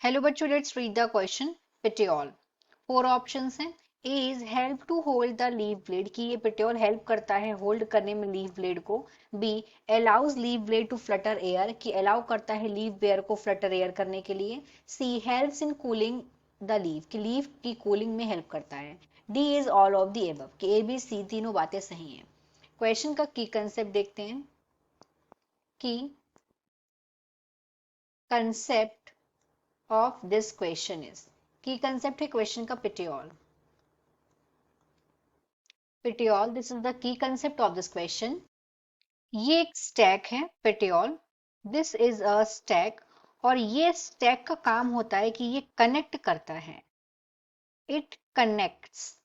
Hello बच्चों, let's read the question. Petiole. Four options हैं. A is help to hold the leaf blade, कि ये petiole help करता है होल्ड करने में लीव ब्लेड को. B allows leaf blade to flutter air, कि अलाउ करता है लीव ब्लेड को फ्लटर एयर करने के लिए. C helps in cooling the leaf, कि लीव की कूलिंग में हेल्प करता है. D is all of the above, कि ए बी सी तीनों बातें सही हैं. क्वेश्चन का की कंसेप्ट देखते हैं. की concept of this question is, की कंसेप्ट है क्वेश्चन का petiole. Petiole, this is the key concept of this question. ये एक स्टैक है petiole. This is a stack. और ये स्टैक का काम होता है कि ये कनेक्ट करता है. It connects.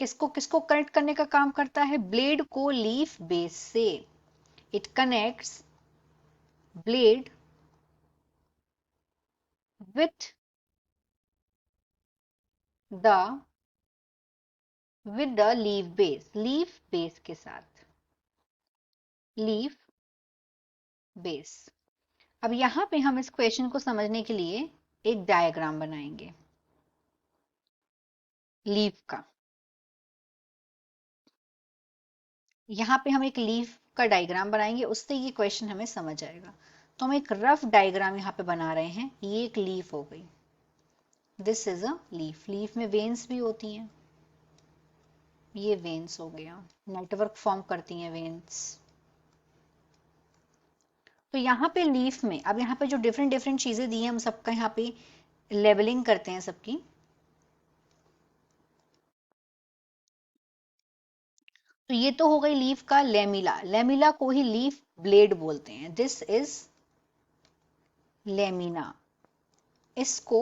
किसको किसको कनेक्ट करने का काम करता है? ब्लेड को लीफ बेस से. It connects blade with the leaf base, leaf base के साथ. Leaf base. अब यहां पे हम इस क्वेश्चन को समझने के लिए एक डायग्राम बनाएंगे लीफ का. यहां पे हम एक लीफ का डायग्राम बनाएंगे, उससे ये क्वेश्चन हमें समझ आएगा. तो हम एक रफ डायग्राम यहां पे बना रहे हैं. ये एक लीफ हो गई. This is a leaf. Leaf में वेन्स भी होती हैं. ये वेन्स हो गया, नेटवर्क फॉर्म करती हैं वेन्स. तो यहाँ पे लीफ में, अब यहाँ पे जो डिफरेंट डिफरेंट चीजें दी हैं हम सबका यहाँ पे लेबलिंग करते हैं सबकी. तो ये तो हो गई लीफ का लेमिला. लेमिला को ही लीफ ब्लेड बोलते हैं. This is lamina. इसको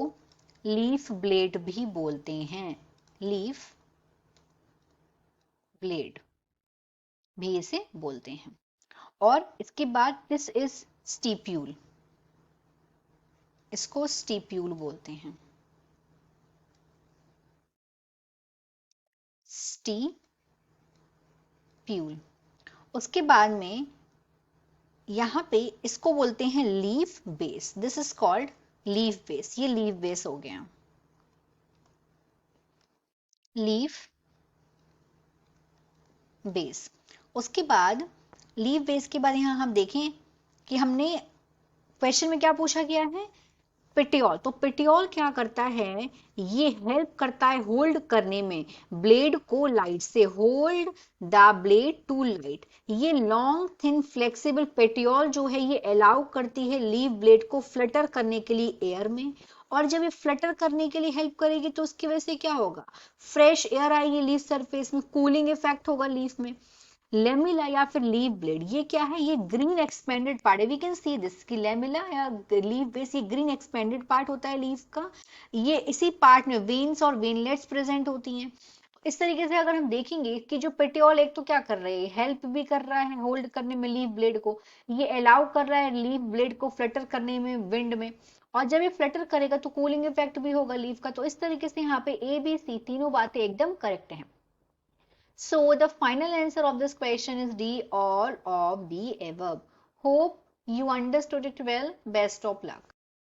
लीफ ब्लेड भी बोलते हैं. लीफ ब्लेड भी इसे बोलते हैं. और इसके बाद दिस इज स्टीप्यूल. इसको स्टीप्यूल बोलते हैं. स्टीप्यूल. उसके बाद में यहां पे इसको बोलते हैं leaf base. This is called leaf base. ये लीफ बेस हो गया. Leaf base. उसके बाद लीफ बेस के बाद यहां हम देखें कि हमने क्वेश्चन में क्या पूछा गया है? पिटियोल. तो पिटियोल क्या करता है? ये हेल्प करता है होल्ड करने में ब्लेड को लाइट से. Hold the blade to light. ये लॉन्ग थिन फ्लेक्सिबल पेटियोल जो है ये अलाउ करती है लीव ब्लेड को फ्लटर करने के लिए एयर में. और जब ये फ्लटर करने के लिए हेल्प करेगी तो उसकी वजह से क्या होगा? फ्रेश एयर आएगी लीफ सरफेस में, कूलिंग इफेक्ट होगा लीफ में. लेमिला या फिर लीफ ब्लेड ये क्या है? ये ग्रीन एक्सपेंडेड पार्ट है. वी कैन सी दिस कि लेमिला या लीफ बेस ये ग्रीन एक्सपेंडेड पार्ट होता है लीफ का. ये इसी पार्ट में वेन्स और वेनलेट्स प्रेजेंट होती हैं. इस तरीके से अगर हम देखेंगे कि जो पेटियोल एक तो क्या कर रहे हैं, हेल्प भी कर रहा है होल्ड करने में लीफ ब्लेड को. ये अलाउ कर रहा है लीफ ब्लेड को फ्लटर करने में विंड में. और जब ये फ्लटर करेगा तो कूलिंग इफेक्ट भी होगा लीफ का. तो इस तरीके से यहाँ पे ए बी सी तीनों बातें एकदम करेक्ट हैं. So the final answer of this question is D, all of the above. Hope you understood it well. Best of luck.